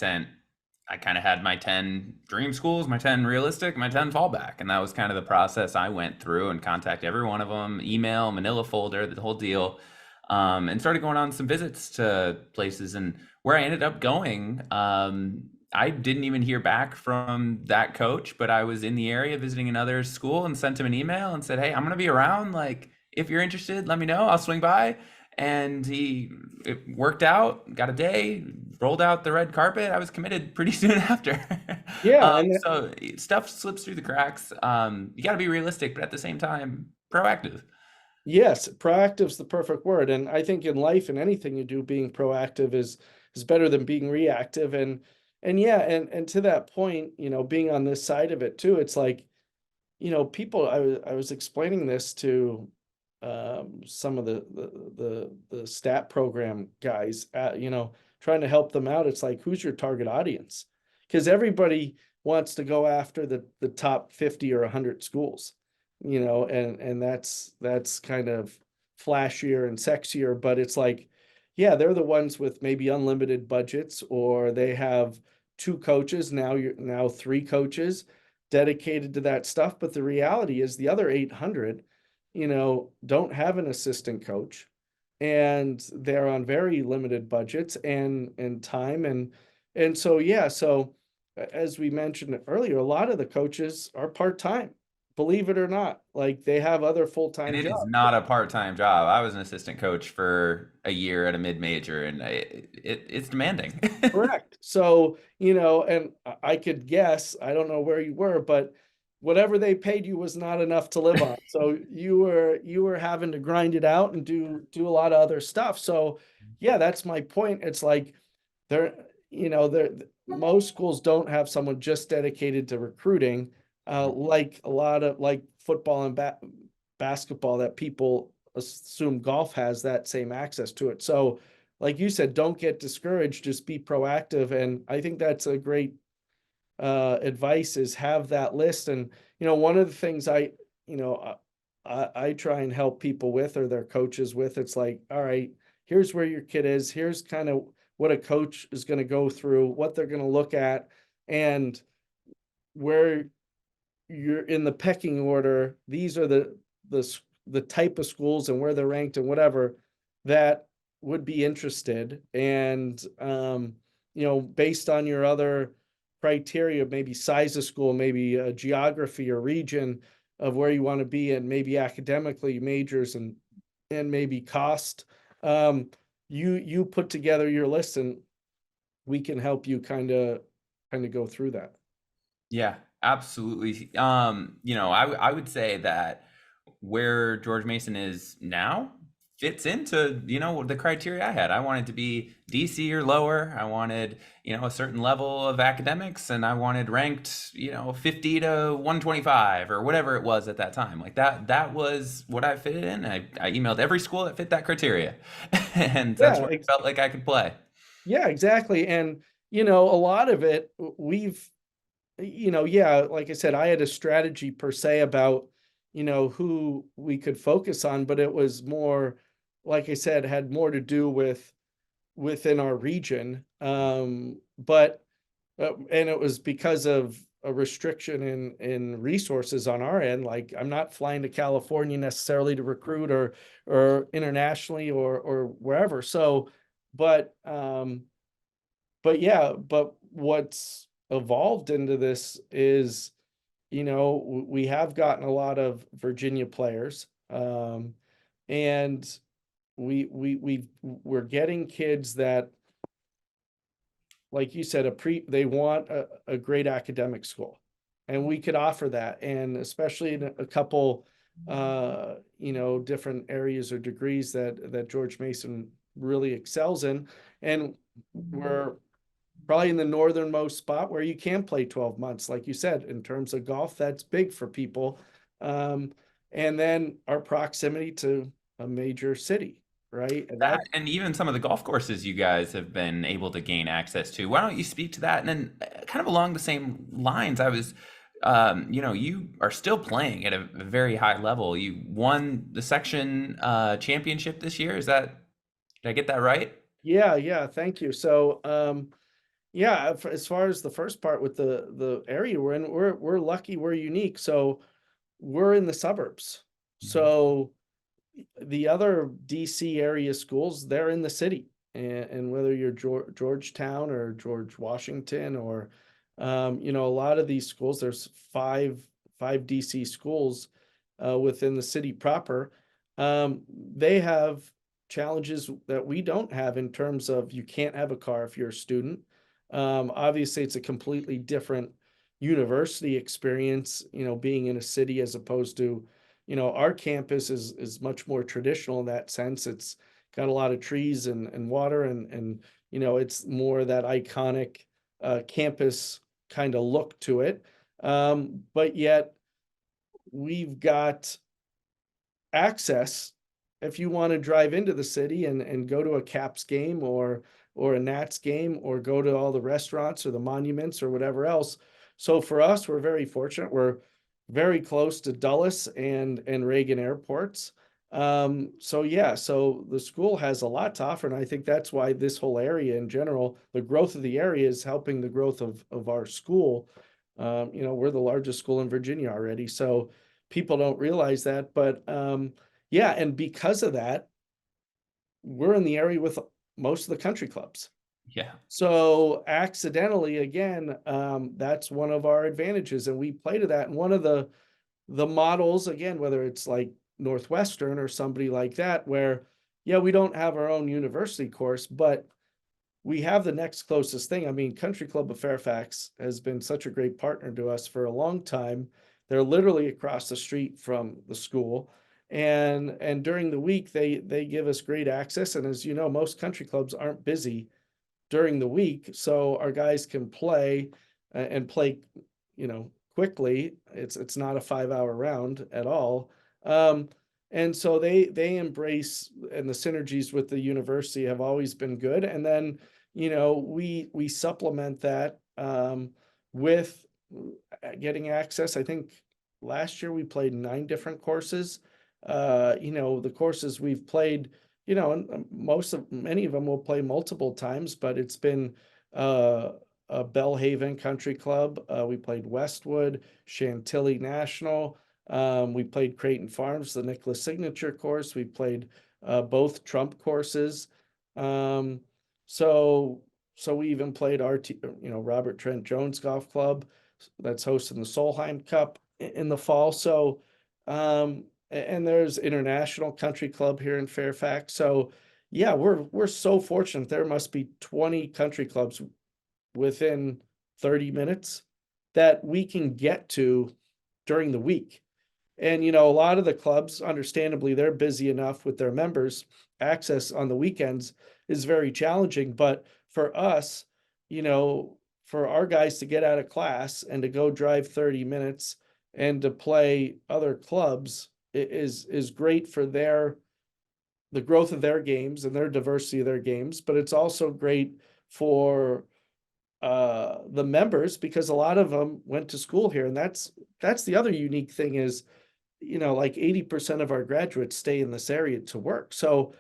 kind of had my 10 dream schools, my 10 realistic, my 10 fallback, and that was kind of the process I went through, and contact every one of them, email, manila folder, the whole deal, and started going on some visits to places. And where I ended up going, I didn't even hear back from that coach, but I was in the area visiting another school and sent him an email and said, "Hey, I'm going to be around. Like, if you're interested, let me know. I'll swing by." And it worked out, got a day, rolled out the red carpet. I was committed pretty soon after. Yeah, and So stuff slips through the cracks. You got to be realistic, but at the same time, proactive. yes, proactive is the perfect word. And I think in life and anything you do, being proactive is better than being reactive. And yeah, and to that point, being on this side of it too, it's like, people, I was explaining this to some of the stat program guys, trying to help them out. It's like, who's your target audience? Because everybody wants to go after the top 50 or 100 schools, and that's kind of flashier and sexier, but it's like, yeah, they're the ones with maybe unlimited budgets, or they have two coaches, now three coaches dedicated to that stuff. But the reality is the other 800, don't have an assistant coach, and they're on very limited budgets and time. And so, yeah, so as we mentioned earlier, a lot of the coaches are part-time, believe it or not. Like, they have other And full-time it is jobs. not a part-time job. I was an assistant coach for a year at a mid-major, and it's demanding. Correct. So, and I could guess, I don't know where you were, but whatever they paid you was not enough to live on. So you were having to grind it out and do a lot of other stuff. So yeah, that's my point. It's like, they're, most schools don't have someone just dedicated to recruiting, like a lot of, like football and basketball, that people assume golf has that same access to it. So like you said, don't get discouraged, just be proactive. And I think that's a great advice, is have that list. And one of the things I try and help people with, or their coaches with, it's like, all right, here's where your kid is, here's kind of what a coach is going to go through, what they're going to look at, and where you're in the pecking order. These are the type of schools and where they're ranked and whatever that would be interested. And based on your other criteria, maybe size of school, maybe geography or region of where you want to be, and maybe academically, majors, and maybe cost, you put together your list, and we can help you kind of go through that. Yeah, absolutely. I would say that where George Mason is now fits into, the criteria I had. I wanted to be DC or lower. I wanted, a certain level of academics, and I wanted ranked, 50 to 125 or whatever it was at that time. Like that was what I fitted in. I emailed every school that fit that criteria. And that's Yeah, where I felt like I could play. yeah, exactly. And a lot of it we've yeah, like I said, I had a strategy per se about, who we could focus on, but it was more, like I said, had more to do with within our region. But and it was because of a restriction in resources on our end. Like, I'm not flying to California necessarily to recruit, or internationally, or wherever. So, but yeah, but what's evolved into this is, we have gotten a lot of Virginia players, and we're getting kids that, like you said, they want a great academic school, and we could offer that, and especially in a couple, different areas or degrees that George Mason really excels in, and we're probably in the northernmost spot where you can play 12 months, like you said, in terms of golf. That's big for people. Um, and then our proximity to a major city, right? And That that, and even some of the golf courses you guys have been able to gain access to. Why don't you speak to that? And then, kind of along the same lines, you are still playing at a very high level. You won the section championship this year. Did I get that right? yeah, thank you. So, yeah, as far as the first part with the area we're in, we're lucky, we're unique. So we're in the suburbs. Mhm. So the other DC area schools, they're in the city. And whether you're Georgetown or George Washington, or a lot of these schools, there's five DC schools within the city proper. They have challenges that we don't have, in terms of, you can't have a car if you're a student. Obviously, it's a completely different university experience, being in a city as opposed to, our campus is much more traditional in that sense. It's got a lot of trees and water, and it's more that iconic campus kind of look to it. But yet we've got access, if you want to drive into the city and go to a Caps game, or a Nats game, or go to all the restaurants or the monuments or whatever else. So for us, we're very fortunate. We're very close to Dulles and Reagan airports. So yeah, so the school has a lot to offer, and I think that's why this whole area in general, the growth of the area is helping the growth of our school. We're the largest school in Virginia already, so people don't realize that, but yeah, and because of that, we're in the area with most of the country clubs. Yeah. So accidentally, again, that's one of our advantages, and we play to that. And one of the models, again, whether it's like Northwestern or somebody like that, where, yeah, we don't have our own university course, but we have the next closest thing. I mean, Country Club of Fairfax has been such a great partner to us for a long time. They're literally across the street from the school. And during the week, they give us great access. And as you know, most country clubs aren't busy during the week, so our guys can play and play, quickly. It's not a 5-hour round at all. And so they embrace, and the synergies with the university have always been good. And then, we supplement that with getting access. I think last year we played 9 different courses. The courses we've played, and many of them will play multiple times, but it's been Bellhaven Country Club. We played Westwood, Chantilly National. We played Creighton Farms, the Nicholas Signature course. We played both Trump courses. Um, so we even played Robert Trent Jones Golf Club, that's hosting the Solheim Cup in the fall. So and there's International Country Club here in Fairfax. So yeah, we're so fortunate. There must be 20 country clubs within 30 minutes that we can get to during the week. And, a lot of the clubs, understandably, they're busy enough with their members. Access on the weekends is very challenging. But for us, for our guys to get out of class and to go drive 30 minutes and to play other clubs is great for the growth of their games and their diversity of their games. But it's also great for the members, because a lot of them went to school here. And that's the other unique thing is, like 80% of our graduates stay in this area to work. So,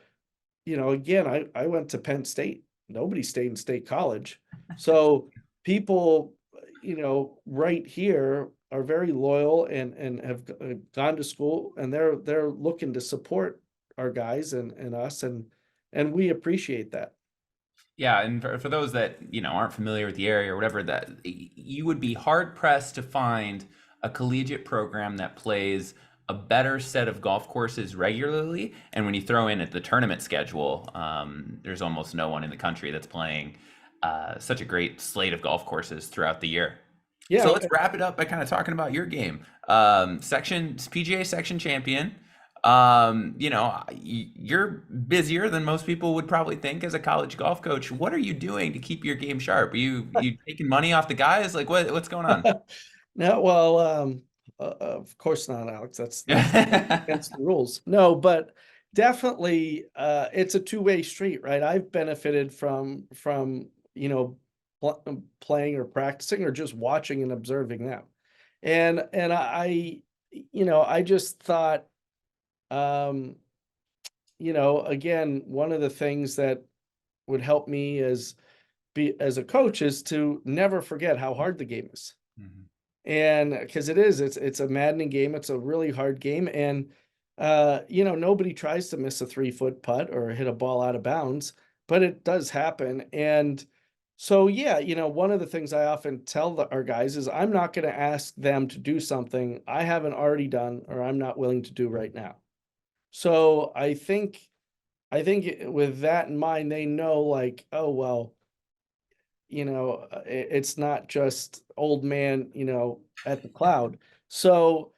again, I went to Penn State. Nobody stayed in State College. So people, right here are very loyal and have gone to school, and they're looking to support our guys and us, and we appreciate that. Yeah, and for those that aren't familiar with the area or whatever, that you would be hard pressed to find a collegiate program that plays a better set of golf courses regularly. And when you throw in at the tournament schedule, there's almost no one in the country that's playing such a great slate of golf courses throughout the year. Yeah. So let's wrap it up by kind of talking about your game. PGA section champion. You're busier than most people would probably think as a college golf coach. What are you doing to keep your game sharp? Are you taking money off the guys? Like what's going on? No, well, of course not, Alex. That's against the rules. No, but definitely, it's a two-way street, right? I've benefited from playing or practicing or just watching and observing them, and I just thought, again, one of the things that would help me as a coach is to never forget how hard the game is. Mhm. And because it's a maddening game. It's a really hard game. And, nobody tries to miss a 3-foot putt or hit a ball out of bounds, but it does happen. And so, yeah, one of the things I often tell our guys is I'm not going to ask them to do something I haven't already done or I'm not willing to do right now. So I think with that in mind, they know, like, oh, well, it's not just old man, at the cloud. So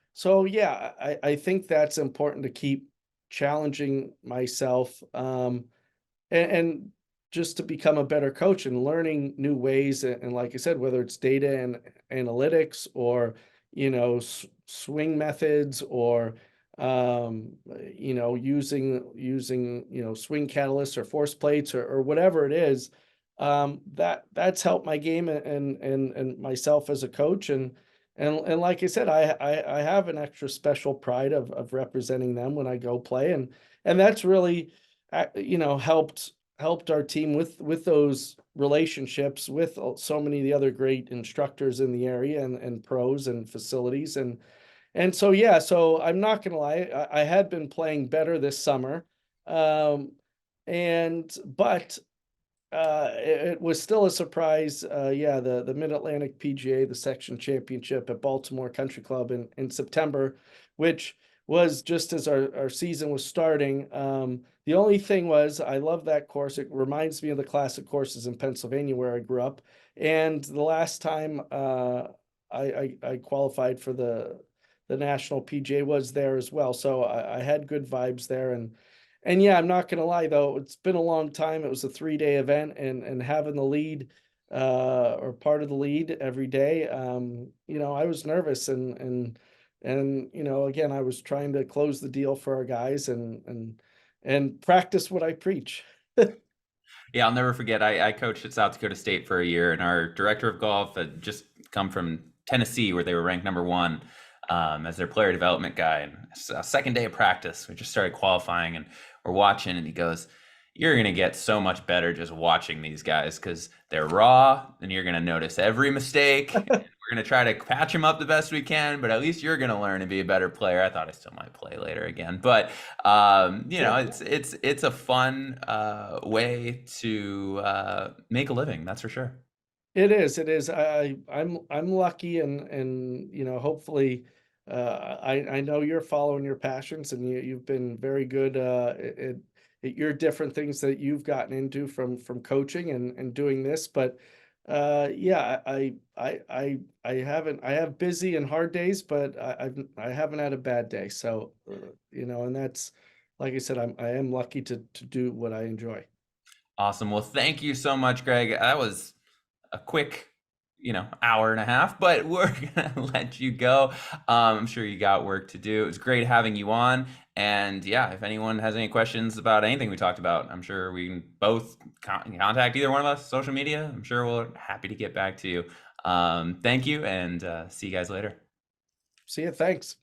yeah, I think that's important to keep challenging myself, and just to become a better coach and learning new ways. And like I said, whether it's data and analytics or, swing methods or, using, swing catalysts or force plates or whatever it is, that's helped my game and myself as a coach. And like I said, I have an extra special pride of representing them when I go play. And that's really, helped our team with those relationships with so many of the other great instructors in the area and pros and facilities. And so, yeah, so I'm not gonna lie, I had been playing better this summer. But it was still a surprise. Yeah, the Mid-Atlantic PGA, the section championship at Baltimore Country Club in September, which was just as our season was starting. The only thing was, I love that course. It reminds me of the classic courses in Pennsylvania where I grew up. And the last time I qualified for the national PGA was there as well. So I had good vibes there. And yeah, I'm not gonna lie though, it's been a long time. It was a 3-day event, and having the lead or part of the lead every day, I was nervous and again, I was trying to close the deal for our guys and practice what I preach. Yeah, I'll never forget. I coached at South Dakota State for a year, and our director of golf had just come from Tennessee, where they were ranked #1 as their player development guy. And it's a second day of practice, we just started qualifying, and we're watching, and he goes, "You're going to get so much better just watching these guys because they're raw, and you're going to notice every mistake. And we're going to try to patch them up the best we can, but at least you're going to learn and be a better player." I thought I still might play later again, but it's a fun way to make a living. That's for sure. It is. It is. I'm lucky, and hopefully, I know you're following your passions, and you've been very good your different things that you've gotten into from coaching and doing this. But yeah, I have busy and hard days, but I haven't had a bad day. So you know, and that's, like I said, I am lucky to do what I enjoy. Awesome. Well, thank you so much, Greg. That was a quick, hour and a half, but we're gonna let you go. I'm sure you got work to do. It was great having you on. And yeah, if anyone has any questions about anything we talked about, I'm sure we can both contact either one of us, social media. I'm sure we're happy to get back to you. Thank you, and see you guys later. See you. Thanks.